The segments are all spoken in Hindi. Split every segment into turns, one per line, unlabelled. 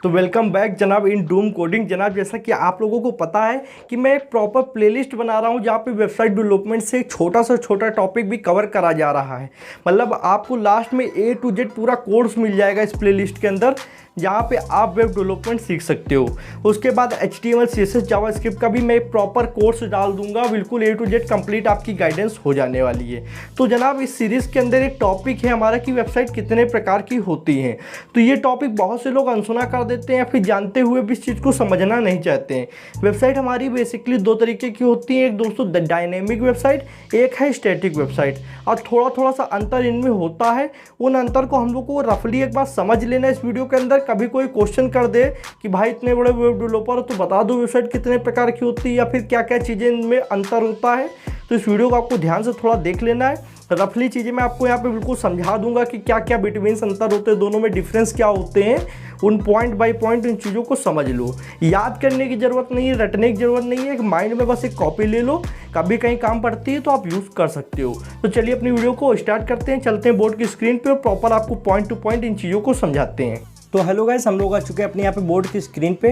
तो वेलकम बैक जनाब इन डूम कोडिंग। जनाब जैसा कि आप लोगों को पता है कि मैं एक प्रॉपर प्लेलिस्ट बना रहा हूं जहां पे वेबसाइट डेवलपमेंट से छोटा से छोटा टॉपिक भी कवर करा जा रहा है। मतलब आपको लास्ट में A to Z पूरा कोर्स मिल जाएगा इस प्लेलिस्ट के अंदर, जहाँ पे आप वेब डेवलपमेंट सीख सकते हो। उसके बाद HTML CSS जावास्क्रिप्ट का भी मैं एक प्रॉपर कोर्स डाल दूंगा, बिल्कुल A to Z कंप्लीट आपकी गाइडेंस हो जाने वाली है। तो जनाब इस सीरीज़ के अंदर एक टॉपिक है हमारा कि वेबसाइट कितने प्रकार की होती हैं। तो ये टॉपिक बहुत से लोग अनसुना कर देते हैं या फिर जानते हुए भी इस चीज़ को समझना नहीं चाहते हैं। वेबसाइट हमारी बेसिकली दो तरीके की होती है, एक दोस्तों डायनेमिक वेबसाइट, एक है स्टैटिक वेबसाइट। और थोड़ा सा अंतर इनमें होता है। उन अंतर को हम लोग को रफली एक बार समझ लेना इस वीडियो के अंदर। कभी कोई क्वेश्चन कर दे कि भाई इतने बड़े वेब डेवलपर हो तो बता दो वेबसाइट कितने प्रकार की होती है या फिर क्या क्या चीज़ें इनमें अंतर होता है, तो इस वीडियो को आपको ध्यान से थोड़ा देख लेना है। रफली चीज़ें मैं आपको यहाँ पे बिल्कुल समझा दूंगा कि क्या क्या बिटवीन अंतर होते हैं, दोनों में डिफरेंस क्या होते हैं। उन पॉइंट बाय पॉइंट इन चीज़ों को समझ लो। याद करने की ज़रूरत नहीं है, रटने की ज़रूरत नहीं है, एक माइंड में बस एक कॉपी ले लो, कभी कहीं काम पड़ती है तो आप यूज़ कर सकते हो। तो चलिए अपनी वीडियो को स्टार्ट करते हैं, चलते हैं बोर्ड की स्क्रीन पे और प्रॉपर आपको पॉइंट टू पॉइंट इन चीज़ों को समझाते हैं। तो हेलो गाइस, हम लोग आ चुके हैं अपने यहाँ पे बोर्ड की स्क्रीन पे।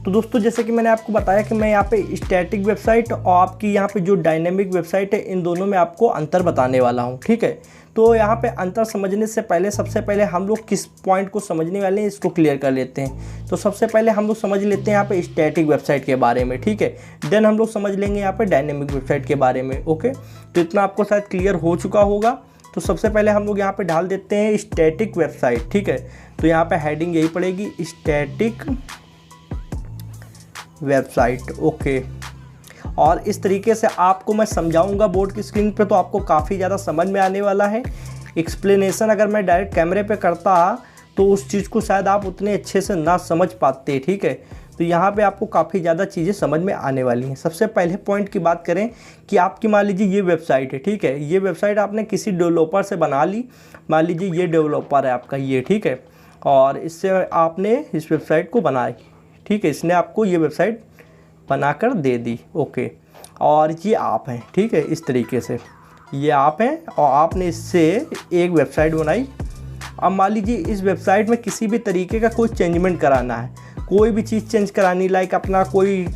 तो दोस्तों जैसे कि मैंने आपको बताया कि मैं यहाँ पे स्टैटिक वेबसाइट और आपकी यहाँ पे जो डायनेमिक वेबसाइट है, इन दोनों में आपको अंतर बताने वाला हूँ, ठीक है। तो यहाँ पे अंतर समझने से पहले सबसे पहले हम लोग किस पॉइंट को समझने वाले हैं इसको क्लियर कर लेते हैं। तो सबसे पहले हम लोग समझ लेते हैं यहाँ पे स्टैटिक वेबसाइट के बारे में, ठीक है। देन हम लोग समझ लेंगे यहाँ पे डायनेमिक वेबसाइट के बारे में, ओके। तो इतना आपको शायद क्लियर हो चुका होगा। तो सबसे पहले हम लोग यहाँ पे डाल देते हैं स्टैटिक वेबसाइट, ठीक है। तो यहाँ पे हेडिंग यही पड़ेगी, स्टैटिक वेबसाइट, ओके। और इस तरीके से आपको मैं समझाऊंगा बोर्ड की स्क्रीन पे, तो आपको काफ़ी ज़्यादा समझ में आने वाला है। एक्सप्लेनेशन अगर मैं डायरेक्ट कैमरे पे करता तो उस चीज़ को शायद आप उतने अच्छे से ना समझ पाते, ठीक है। तो यहाँ पे आपको काफ़ी ज़्यादा चीज़ें समझ में आने वाली हैं। सबसे पहले पॉइंट की बात करें कि आपकी मान लीजिए ये वेबसाइट है, ठीक है। ये वेबसाइट आपने किसी डेवलपर से बना ली, मान लीजिए ये डेवलपर है आपका ये, ठीक है। और इससे आपने इस वेबसाइट को बनाई, ठीक है। इसने आपको ये वेबसाइट बनाकर दे दी, ओके। और ये आप हैं, ठीक है। इस तरीके से ये आप हैं और आपने इससे एक वेबसाइट बनाई। अब मान लीजिए इस वेबसाइट में किसी भी तरीके का कोई चेंजमेंट कराना है, कोई भी चीज़ चेंज करानी, लाइक अपना कोई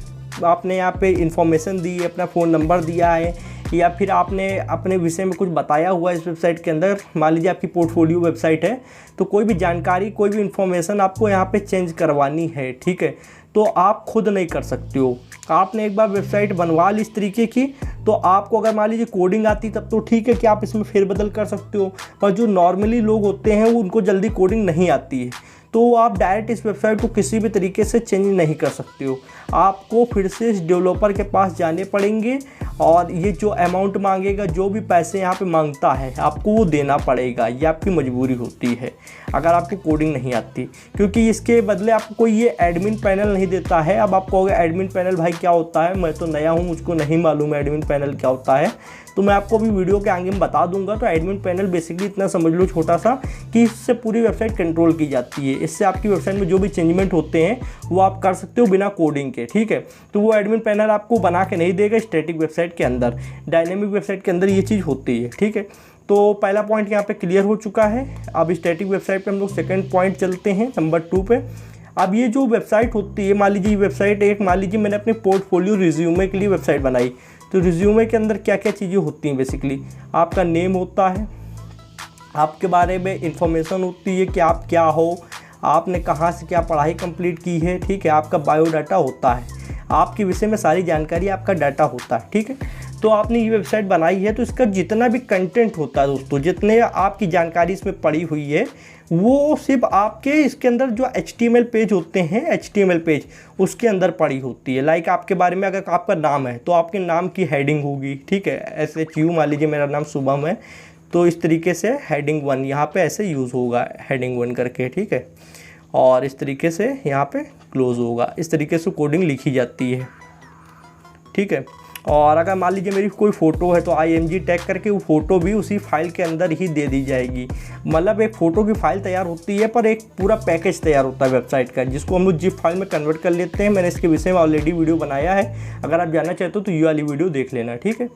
आपने यहाँ पे इंफॉर्मेशन दी है, अपना फ़ोन नंबर दिया है, या फिर आपने अपने विषय में कुछ बताया हुआ है इस वेबसाइट के अंदर। मान लीजिए आपकी पोर्टफोलियो वेबसाइट है, तो कोई भी जानकारी, कोई भी इंफॉर्मेशन आपको यहाँ पे चेंज करवानी है, ठीक है। तो आप खुद नहीं कर सकते हो। आपने एक बार वेबसाइट बनवा ली इस तरीके की, तो आपको अगर मान लीजिए कोडिंग आती तब तो ठीक है कि आप इसमें फेरबदल कर सकते हो। पर जो नॉर्मली लोग होते हैं वो उनको जल्दी कोडिंग नहीं आती है, तो आप डायरेक्ट इस वेबसाइट को किसी भी तरीके से चेंज नहीं कर सकते हो। आपको फिर से इस डेवलपर के पास जाने पड़ेंगे और ये जो अमाउंट मांगेगा, जो भी पैसे यहाँ पे मांगता है, आपको वो देना पड़ेगा। ये आपकी मजबूरी होती है अगर आपको कोडिंग नहीं आती, क्योंकि इसके बदले आपको कोई ये एडमिन पैनल नहीं देता है। अब आप कहोगे एडमिन पैनल भाई क्या होता है, मैं तो नया हूँ, मुझको नहीं मालूम है एडमिन पैनल क्या होता है। तो मैं आपको अभी वीडियो के आगे में बता दूंगा। तो एडमिन पैनल बेसिकली इतना समझ लो छोटा सा कि इससे पूरी वेबसाइट कंट्रोल की जाती है। इससे आपकी वेबसाइट में जो भी चेंजमेंट होते हैं वो आप कर सकते हो बिना कोडिंग के, ठीक है। तो वो एडमिन पैनल आपको बना के नहीं देगा स्टैटिक वेबसाइट के अंदर। डायनेमिक वेबसाइट के अंदर ये चीज़ होती है, ठीक है। तो पहला पॉइंट यहाँ पे क्लियर हो चुका है। अब स्टैटिक वेबसाइट पे हम लोग सेकंड पॉइंट चलते हैं, नंबर 2 पे। अब ये जो वेबसाइट होती है, मान लीजिए वेबसाइट एक, मान लीजिए मैंने अपने पोर्टफोलियो रिज्यूमे के लिए वेबसाइट बनाई। तो रिज्यूमे के अंदर क्या क्या चीज़ें होती हैं, बेसिकली आपका नेम होता है, आपके बारे में इंफॉर्मेशन होती है कि आप क्या हो, आपने कहाँ से क्या पढ़ाई कंप्लीट की है, ठीक है। आपका बायोडाटा होता है, आपके विषय में सारी जानकारी, आपका डाटा होता है, ठीक है। तो आपने ये वेबसाइट बनाई है, तो इसका जितना भी कंटेंट होता है दोस्तों, जितने आपकी जानकारी इसमें पड़ी हुई है, वो सिर्फ आपके इसके अंदर जो HTML पेज होते हैं, HTML पेज उसके अंदर पड़ी होती है। लाइक आपके बारे में अगर आपका नाम है तो आपके नाम की हेडिंग होगी, ठीक है। SHU मान लीजिए मेरा नाम शुभम है, तो इस तरीके से हेडिंग 1 यहाँ पे ऐसे यूज़ होगा, हेडिंग 1 करके, ठीक है। और इस तरीके से यहाँ पे क्लोज होगा, इस तरीके से कोडिंग लिखी जाती है, ठीक है। और अगर मान लीजिए मेरी कोई फ़ोटो है तो IMG टैग करके वो फ़ोटो भी उसी फाइल के अंदर ही दे दी जाएगी। मतलब एक फ़ोटो की फ़ाइल तैयार होती है पर एक पूरा पैकेज तैयार होता है वेबसाइट का, जिसको हम लोग जिप फाइल में कन्वर्ट कर लेते हैं। मैंने इसके विषय में ऑलरेडी वीडियो बनाया है, अगर आप जानना चाहते हो तो ये वाली वीडियो देख लेना, ठीक है।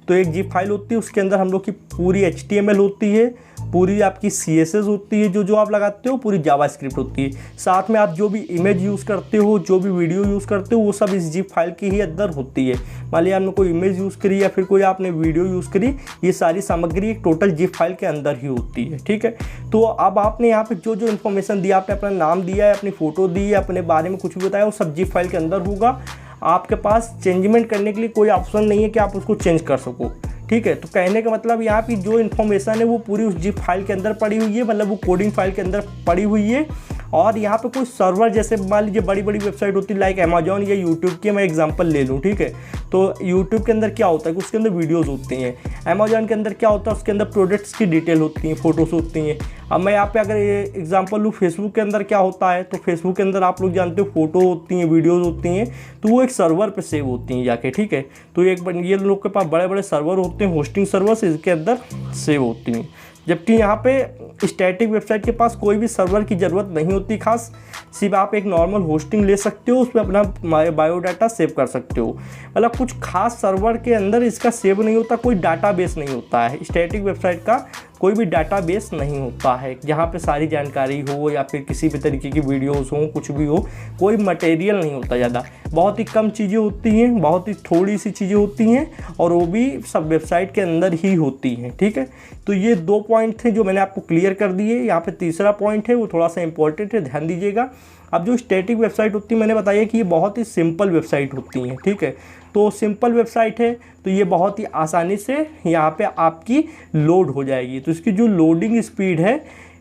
तो एक जिप फाइल होती है, उसके अंदर हम लोग की पूरी HTML होती है, पूरी आपकी CSS होती है, जो आप लगाते हो, पूरी जावास्क्रिप्ट होती है। साथ में आप जो भी इमेज यूज़ करते हो, जो भी वीडियो यूज़ करते हो, वो सब इस जिप फाइल की ही अंदर होती है। मान लिया आपने कोई इमेज यूज़ करी या फिर कोई आपने वीडियो यूज़ करी, ये सारी सामग्री एक टोटल जिप फाइल के अंदर ही होती है, ठीक है। तो अब आपने यहाँ पे जो इन्फॉर्मेशन दिया, आपने अपना नाम दिया है, अपनी फ़ोटो दी है, अपने बारे में कुछ भी बताया, वो सब जिप फाइल के अंदर होगा। आपके पास चेंजमेंट करने के लिए कोई ऑप्शन नहीं है कि आप उसको चेंज कर सको, ठीक है। तो कहने का मतलब यहाँ की जो इन्फॉर्मेशन है वो पूरी उस जिप फाइल के अंदर पड़ी हुई है, मतलब वो कोडिंग फाइल के अंदर पड़ी हुई है। और यहाँ पे कोई सर्वर, जैसे मान लीजिए बड़ी बड़ी वेबसाइट होती है लाइक अमेजॉन या यूट्यूब की मैं एग्जांपल ले लूँ, ठीक है। तो यूट्यूब के अंदर क्या होता है कि उसके अंदर वीडियोस होती हैं, अमेजॉन के अंदर क्या होता है उसके अंदर प्रोडक्ट्स की डिटेल होती हैं, फोटोज़ होती हैं। अब मैं यहाँ पे अगर एग्जांपल लूँ, फेसबुक के अंदर क्या होता है, तो फेसबुक के अंदर आप लोग जानते हो फोटो होती हैं, वीडियोज़ होती हैं, तो वो एक सर्वर पर सेव होती हैं जाके, ठीक है। तो ये लोग के पास बड़े बड़े सर्वर होते हैं, होस्टिंग सर्वर्स, इसके अंदर सेव होती हैं। जबकि यहाँ पे स्टैटिक वेबसाइट के पास कोई भी सर्वर की ज़रूरत नहीं होती खास, सिर्फ आप एक नॉर्मल होस्टिंग ले सकते हो, उसमें अपना बायोडाटा सेव कर सकते हो। मतलब कुछ खास सर्वर के अंदर इसका सेव नहीं होता, कोई डाटाबेस नहीं होता है। स्टैटिक वेबसाइट का कोई भी डाटाबेस नहीं होता है जहाँ पे सारी जानकारी हो या फिर किसी भी तरीके की वीडियोस हो, कुछ भी हो, कोई मटेरियल नहीं होता ज़्यादा, बहुत ही कम चीज़ें होती हैं, बहुत ही थोड़ी सी चीज़ें होती हैं, और वो भी सब वेबसाइट के अंदर ही होती हैं, ठीक है। तो ये 2 पॉइंट थे जो मैंने आपको क्लियर कर दिए। यहाँ पे तीसरा पॉइंट है वो थोड़ा सा इंपॉर्टेंट है, ध्यान दीजिएगा। अब जो स्टैटिक वेबसाइट होती है, मैंने बताया कि ये बहुत ही सिंपल वेबसाइट होती हैं, ठीक है। तो सिंपल वेबसाइट है तो ये बहुत ही आसानी से यहाँ पे आपकी लोड हो जाएगी। तो इसकी जो लोडिंग स्पीड है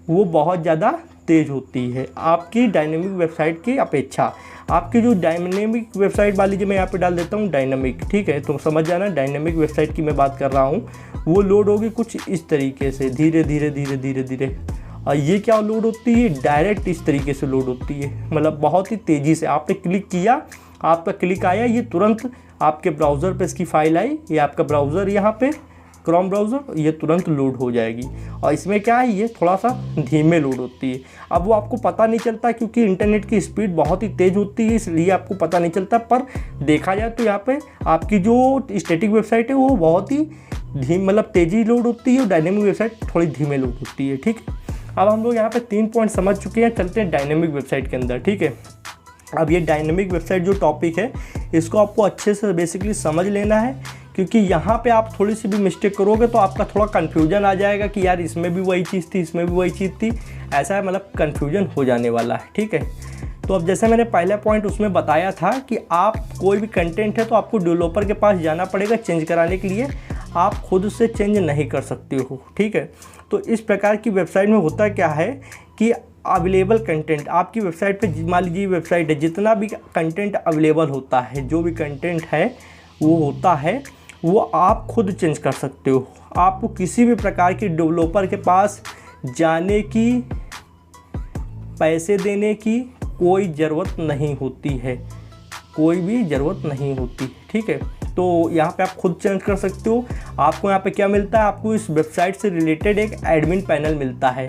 वो बहुत ज़्यादा तेज़ होती है आपकी डायनेमिक वेबसाइट की अपेक्षा। आपकी जो डायनेमिक वेबसाइट मान लीजिए, मैं यहाँ पे डाल देता हूँ डायनेमिक, ठीक है। तो समझ जाना डायनेमिक वेबसाइट की मैं बात कर रहा हूँ। वो लोड होगी कुछ इस तरीके से, धीरे धीरे धीरे धीरे धीरे। और ये क्या लोड होती है, डायरेक्ट इस तरीके से लोड होती है, मतलब बहुत ही तेज़ी से। आपने क्लिक किया, आपका क्लिक आया, ये तुरंत आपके ब्राउज़र पे इसकी फ़ाइल आई, ये आपका ब्राउज़र यहाँ पे क्रोम ब्राउज़र, ये तुरंत लोड हो जाएगी। और इसमें क्या है, ये थोड़ा सा धीमे लोड होती है। अब वो आपको पता नहीं चलता क्योंकि इंटरनेट की स्पीड बहुत ही तेज़ होती है, इसलिए आपको पता नहीं चलता। पर देखा जाए तो यहाँ पे आपकी जो स्टैटिक वेबसाइट है वो बहुत ही मतलब तेज़ी लोड होती है, और डायनेमिक वेबसाइट थोड़ी धीमे लोड होती है, ठीक है। अब हम लोग यहाँ पे 3 पॉइंट समझ चुके हैं, चलते हैं डायनेमिक वेबसाइट के अंदर, ठीक है। अब ये डायनेमिक वेबसाइट जो टॉपिक है, इसको आपको अच्छे से बेसिकली समझ लेना है, क्योंकि यहाँ पे आप थोड़ी सी भी मिस्टेक करोगे तो आपका थोड़ा कन्फ्यूजन आ जाएगा कि यार इसमें भी वही चीज़ थी, इसमें भी वही चीज़ थी, ऐसा है, मतलब कन्फ्यूजन हो जाने वाला है, ठीक है। तो अब जैसे मैंने पहला पॉइंट उसमें बताया था कि आप कोई भी कंटेंट है तो आपको डेवलपर के पास जाना पड़ेगा चेंज कराने के लिए, आप खुद से चेंज नहीं कर सकते हो, ठीक है। तो इस प्रकार की वेबसाइट में होता क्या है कि अवेलेबल कंटेंट आपकी वेबसाइट पे, मान लीजिए वेबसाइट है, जितना भी कंटेंट अवेलेबल होता है, जो भी कंटेंट है वो होता है, वो आप खुद चेंज कर सकते हो। आपको किसी भी प्रकार की डेवलपर के पास जाने की, पैसे देने की कोई ज़रूरत नहीं होती है, कोई भी ज़रूरत नहीं होती, ठीक है। तो यहाँ पे आप खुद चेंज कर सकते हो। आपको यहाँ पे क्या मिलता है, आपको इस वेबसाइट से रिलेटेड एक एडमिन पैनल मिलता है,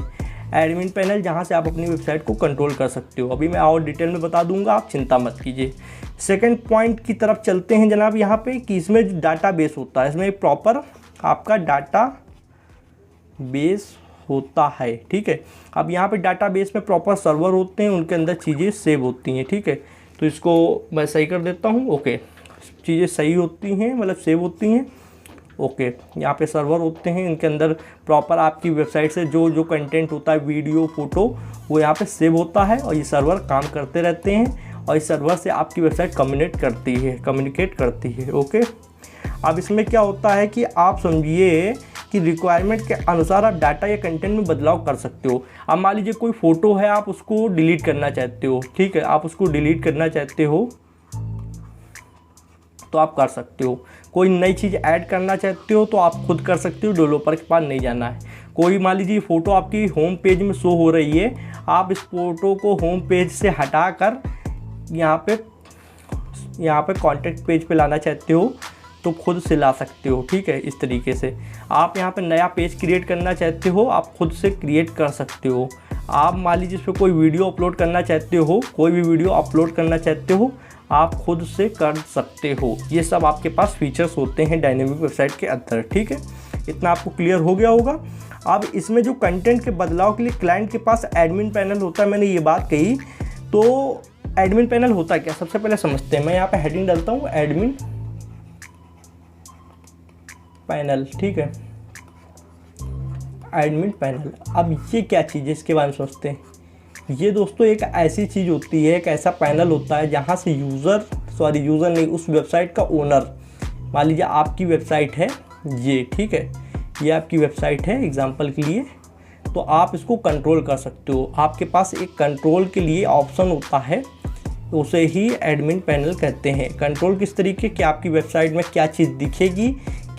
एडमिन पैनल, जहाँ से आप अपनी वेबसाइट को कंट्रोल कर सकते हो। अभी मैं और डिटेल में बता दूंगा, आप चिंता मत कीजिए। सेकंड पॉइंट की तरफ चलते हैं जनाब, यहाँ पे कि इसमें जो डाटा बेस होता है, इसमें एक प्रॉपर आपका डाटा बेस होता है, ठीक है। अब यहाँ पे डाटा बेस में प्रॉपर सर्वर होते हैं, उनके अंदर चीज़ें सेव होती हैं, ठीक है। तो इसको मैं सही कर देता हूँ, ओके। चीज़ें सही होती हैं, मतलब सेव होती हैं, ओके। यहाँ पे सर्वर होते हैं, इनके अंदर प्रॉपर आपकी वेबसाइट से जो जो कंटेंट होता है, वीडियो, फोटो, वो यहाँ पे सेव होता है, और ये सर्वर काम करते रहते हैं, और इस सर्वर से आपकी वेबसाइट कम्युनिकेट करती है, ओके। अब इसमें क्या होता है कि आप समझिए कि रिक्वायरमेंट के अनुसार आप डाटा या कंटेंट में बदलाव कर सकते हो। अब मान लीजिए कोई फ़ोटो है, आप उसको डिलीट करना चाहते हो, ठीक है, आप उसको डिलीट करना चाहते हो तो आप कर सकते हो। कोई नई चीज़ ऐड करना चाहते हो तो आप खुद कर सकते हो, डेवलपर के पास नहीं जाना है। कोई मान लीजिए फ़ोटो आपकी होम पेज में शो हो रही है, आप इस फ़ोटो को होम पेज से हटाकर यहाँ पे कॉन्टैक्ट पेज पे लाना चाहते हो, तो खुद से ला सकते हो। ठीक है, इस तरीके से आप यहाँ पे नया पेज क्रिएट करना चाहते हो, आप खुद से क्रिएट कर सकते हो। आप मान लीजिए इस पर कोई वीडियो अपलोड करना चाहते हो, कोई भी वीडियो अपलोड करना चाहते हो, आप खुद से कर सकते हो। ये सब आपके पास फीचर्स होते हैं डायनेमिक वेबसाइट के अंदर। ठीक है, इतना आपको क्लियर हो गया होगा। अब इसमें जो कंटेंट के बदलाव के लिए क्लाइंट के पास एडमिन पैनल होता है, मैंने ये बात कही। तो एडमिन पैनल होता है क्या, सबसे पहले समझते हैं। मैं यहाँ पे हेडिंग डालता हूँ एडमिन पैनल। ठीक है, एडमिन पैनल। अब ये क्या चीज़ है, इसके बारे में सोचते हैं। ये दोस्तों एक ऐसी चीज़ होती है, एक ऐसा पैनल होता है जहाँ से यूज़र नहीं, उस वेबसाइट का ओनर, मान लीजिए आपकी वेबसाइट है ये, ठीक है, ये आपकी वेबसाइट है एग्जांपल के लिए, तो आप इसको कंट्रोल कर सकते हो। आपके पास एक कंट्रोल के लिए ऑप्शन होता है, उसे ही एडमिन पैनल कहते हैं। कंट्रोल किस तरीके कि आपकी वेबसाइट में क्या चीज़ दिखेगी,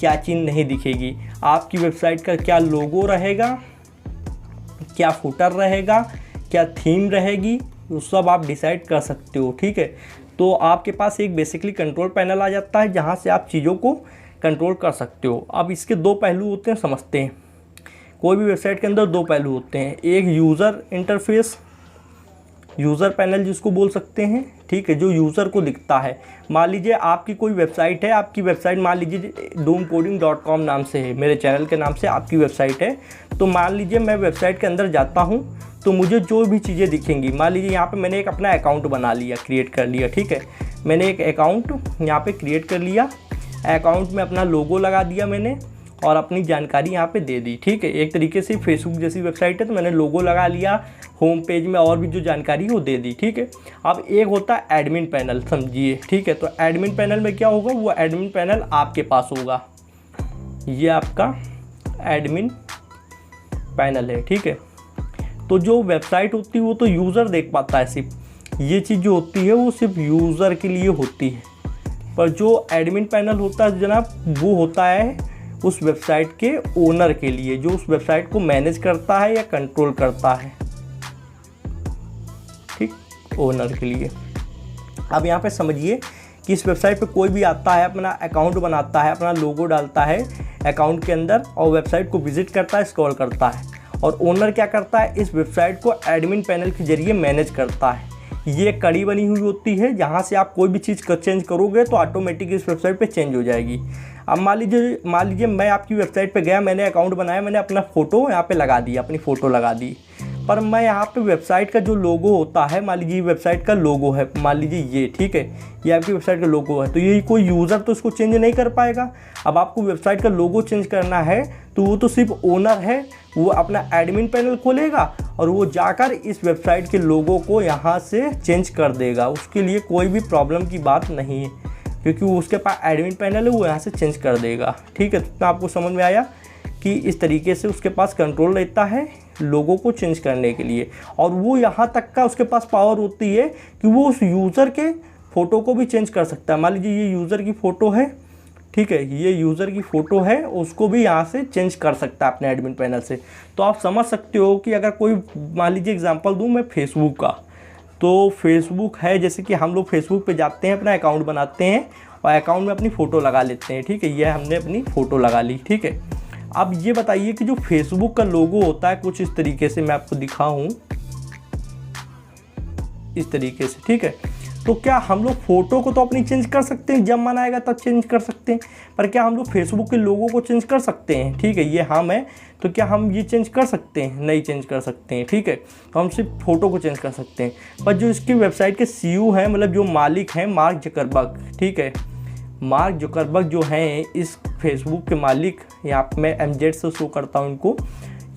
क्या चीज़ नहीं दिखेगी, आपकी वेबसाइट का क्या लोगो रहेगा, क्या फुटर रहेगा, क्या थीम रहेगी, वो सब आप डिसाइड कर सकते हो। ठीक है, तो आपके पास एक बेसिकली कंट्रोल पैनल आ जाता है जहाँ से आप चीज़ों को कंट्रोल कर सकते हो। अब इसके दो पहलू होते हैं, समझते हैं। कोई भी वेबसाइट के अंदर दो पहलू होते हैं, एक यूज़र इंटरफेस, यूज़र पैनल जिसको बोल सकते हैं। ठीक है, जो यूज़र को दिखता है। मान लीजिए आपकी कोई वेबसाइट है, आपकी वेबसाइट मान लीजिए doomcoding.com नाम से है, मेरे चैनल के नाम से आपकी वेबसाइट है। तो मान लीजिए मैं वेबसाइट के अंदर जाता हूँ तो मुझे जो भी चीज़ें दिखेंगी, मान लीजिए यहाँ पे मैंने एक अपना अकाउंट बना लिया, क्रिएट कर लिया। ठीक है, मैंने एक अकाउंट यहाँ पे क्रिएट कर लिया, अकाउंट में अपना लोगो लगा दिया मैंने और अपनी जानकारी यहाँ पे दे दी। ठीक है, एक तरीके से फेसबुक जैसी वेबसाइट है तो मैंने लोगो लगा लिया, होम पेज में और भी जो जानकारी वो दे दी। ठीक है, अब एक होता है एडमिन पैनल, समझिए। ठीक है, तो एडमिन पैनल में क्या होगा, वो एडमिन पैनल आपके पास होगा, ये आपका एडमिन पैनल है। ठीक है, तो जो वेबसाइट होती है वो तो यूज़र देख पाता है, सिर्फ ये चीज़ जो होती है वो सिर्फ यूज़र के लिए होती है। पर जो एडमिन पैनल होता है जनाब, वो होता है उस वेबसाइट के ओनर के लिए, जो उस वेबसाइट को मैनेज करता है या कंट्रोल करता है। ठीक, ओनर के लिए। अब यहाँ पे समझिए कि इस वेबसाइट पे कोई भी आता है, अपना अकाउंट बनाता है, अपना लोगो डालता है अकाउंट के अंदर और वेबसाइट को विजिट करता है, स्क्रॉल करता है, और ओनर क्या करता है, इस वेबसाइट को एडमिन पैनल के जरिए मैनेज करता है। ये कड़ी बनी हुई होती है जहाँ से आप कोई भी चीज़ चेंज करोगे तो ऑटोमेटिक इस वेबसाइट पे चेंज हो जाएगी। अब मान लीजिए मैं आपकी वेबसाइट पे गया, मैंने अकाउंट बनाया, मैंने अपना फ़ोटो यहाँ पे लगा दिया, अपनी फ़ोटो लगा दी, पर मैं यहाँ पे वेबसाइट का जो लोगो होता है, मान लीजिए वेबसाइट का लोगो है, मान लीजिए ये, ठीक है, ये आपकी वेबसाइट का लोगो है, तो ये कोई यूज़र तो इसको चेंज नहीं कर पाएगा। अब आपको वेबसाइट का लोगो चेंज करना है तो वो तो सिर्फ ओनर है, वो अपना एडमिन पैनल खोलेगा और वो जाकर इस वेबसाइट के लोगो को यहाँ से चेंज कर देगा। उसके लिए कोई भी प्रॉब्लम की बात नहीं है, क्योंकि वो उसके पास एडमिन पैनल है, वो यहाँ से चेंज कर देगा। ठीक है, तो आपको समझ में आया कि इस तरीके से उसके पास कंट्रोल रहता है लोगों को चेंज करने के लिए, और वो यहाँ तक का उसके पास पावर होती है कि वो उस यूज़र के फ़ोटो को भी चेंज कर सकता है। मान लीजिए ये यूज़र की फ़ोटो है, ठीक है, ये यूज़र की फ़ोटो है, उसको भी यहाँ से चेंज कर सकता है अपने एडमिन पैनल से। तो आप समझ सकते हो कि अगर कोई, मान लीजिए एग्जांपल दूँ मैं फेसबुक का, तो फेसबुक है, जैसे कि हम लोग फेसबुक पे जाते हैं, अपना अकाउंट बनाते हैं और अकाउंट में अपनी फ़ोटो लगा लेते हैं। ठीक है, ये हमने अपनी फ़ोटो लगा ली। ठीक है, अब ये बताइए कि जो फेसबुक का लोगो होता है कुछ इस तरीके से, मैं आपको दिखाऊं इस तरीके से। ठीक है, तो क्या हम लोग फ़ोटो को तो अपनी चेंज कर सकते हैं, जब मन आएगा तब चेंज कर सकते हैं, पर क्या हम लोग फेसबुक के लोगों को चेंज कर सकते हैं? ठीक है, ये हम है, तो क्या हम ये चेंज कर सकते हैं? नहीं चेंज कर सकते हैं। ठीक है, तो हम सिर्फ फ़ोटो को चेंज कर सकते हैं। पर जो इसकी वेबसाइट के CEO हैं, मतलब जो मालिक हैं, मार्क जकरबर्ग, ठीक है, मार्क जकरबर्ग जो हैं इस फेसबुक के मालिक, यहाँ पे मैं MZ से शो करता हूँ इनको,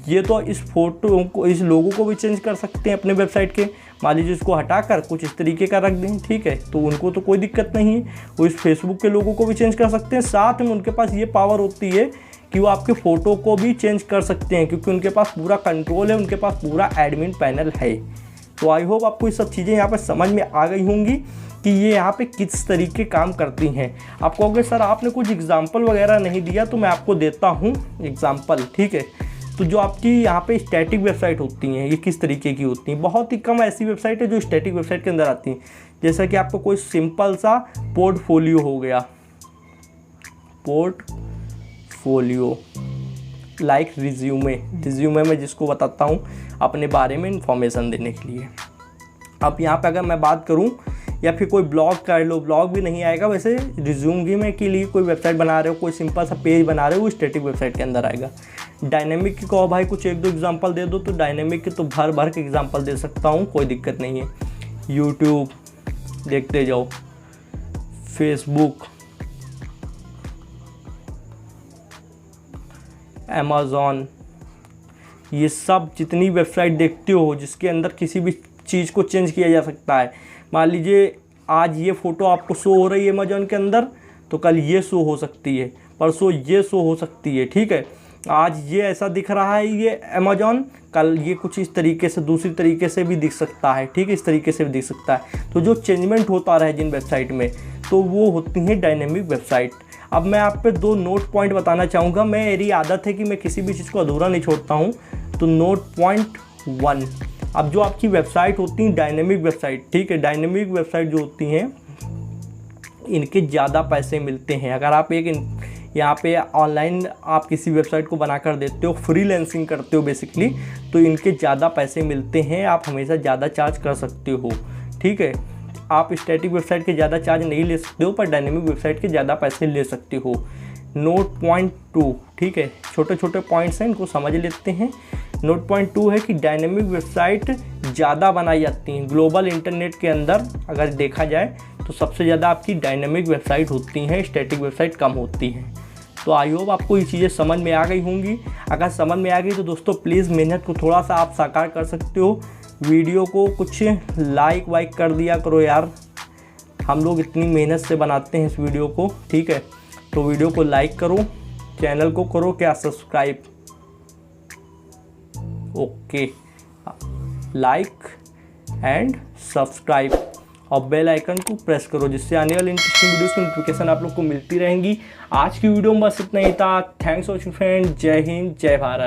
ये तो इस फोटो को, इस लोगों को भी चेंज कर सकते हैं अपने वेबसाइट के। मान लीजिए इसको हटाकर कुछ इस तरीके का रख दें, ठीक है, तो उनको तो कोई दिक्कत नहीं है, वो इस फेसबुक के लोगों को भी चेंज कर सकते हैं। साथ में उनके पास ये पावर होती है कि वो आपके फ़ोटो को भी चेंज कर सकते हैं, क्योंकि उनके पास पूरा कंट्रोल है, उनके पास पूरा एडमिन पैनल है। तो आई होप आपको ये सब चीज़ें यहाँ पर समझ में आ गई होंगी कि ये यहाँ पे किस तरीके काम करती हैं। आप कहोगे सर आपने कुछ एग्जाम्पल वगैरह नहीं दिया, तो मैं आपको देता हूँ एग्जाम्पल। ठीक है, तो जो आपकी यहाँ पे स्टैटिक वेबसाइट होती हैं, ये किस तरीके की होती हैं? बहुत ही कम ऐसी वेबसाइट है जो स्टैटिक वेबसाइट के अंदर आती हैं। जैसा कि आपको कोई सिंपल सा पोर्टफोलियो हो गया, पोर्टफोलियो लाइक रिज्यूमे में जिसको बताता हूँ अपने बारे में इंफॉर्मेशन देने के लिए। अब यहाँ पे अगर मैं बात करूँ या फिर कोई ब्लॉग कर लो, ब्लॉग भी नहीं आएगा, वैसे रिज्यूमे के लिए कोई वेबसाइट बना रहे हो, कोई सिंपल सा पेज बना रहे हो, वो स्टैटिक वेबसाइट के अंदर आएगा। डायनेमिक की कहो भाई कुछ 1-2 एग्जांपल दे दो, तो डायनेमिक के तो भर के एग्जांपल दे सकता हूँ, कोई दिक्कत नहीं है। यूट्यूब देखते जाओ, फेसबुक, अमेज़ॉन, ये सब जितनी वेबसाइट देखते हो जिसके अंदर किसी भी चीज़ को चेंज किया जा सकता है। मान लीजिए आज ये फ़ोटो आपको शो हो रही है अमेज़ॉन के अंदर, तो कल ये शो हो सकती है, परसों ये शो हो सकती है, ठीक है। आज ये ऐसा दिख रहा है ये अमेज़ॉन, कल ये कुछ इस तरीके से दूसरी तरीके से भी दिख सकता है, ठीक है, इस तरीके से भी दिख सकता है। तो जो चेंजमेंट होता रहे जिन वेबसाइट में, तो वो होती है डायनेमिक वेबसाइट। अब मैं आप पे 2 नोट पॉइंट बताना चाहूँगा। मेरी आदत है कि मैं किसी भी चीज़ को अधूरा नहीं छोड़ता हूँ। तो नोट पॉइंट 1, अब जो आपकी वेबसाइट होती है डायनेमिक वेबसाइट, ठीक है, डायनेमिक वेबसाइट जो होती हैं इनके ज़्यादा पैसे मिलते हैं। अगर आप एक यहाँ पे ऑनलाइन आप किसी वेबसाइट को बना कर देते हो, फ्रीलांसिंग करते हो बेसिकली, तो इनके ज़्यादा पैसे मिलते हैं, आप हमेशा ज़्यादा चार्ज कर सकते हो, ठीक है। आप स्टैटिक वेबसाइट के ज़्यादा चार्ज नहीं ले सकते हो, पर डायनेमिक वेबसाइट के ज़्यादा पैसे ले सकते हो। नोट पॉइंट 2, ठीक है, छोटे छोटे पॉइंट्स हैं, इनको समझ लेते हैं। नोट पॉइंट 2 है कि डायनेमिक वेबसाइट ज़्यादा बनाई जाती हैं। ग्लोबल इंटरनेट के अंदर अगर देखा जाए तो सबसे ज़्यादा आपकी डायनेमिक वेबसाइट होती हैं, स्टैटिक वेबसाइट कम होती हैं। तो आई होप आपको ये चीज़ें समझ में आ गई होंगी। अगर समझ में आ गई तो दोस्तों प्लीज़ मेहनत को थोड़ा सा आप साकार कर सकते हो। वीडियो को कुछ लाइक वाइक कर दिया करो यार, हम लोग इतनी मेहनत से बनाते हैं इस वीडियो को, ठीक है। तो वीडियो को लाइक करो, चैनल को करो क्या subscribe, okay, like and subscribe, और बेल आइकन को प्रेस करो, जिससे आने वाले इंटरेस्टिंग वीडियोस की नोटिफिकेशन आप लोग को मिलती रहेंगी। आज की वीडियो में बस इतना ही था। Thanks for watching friend. जय हिंद, जय भारत।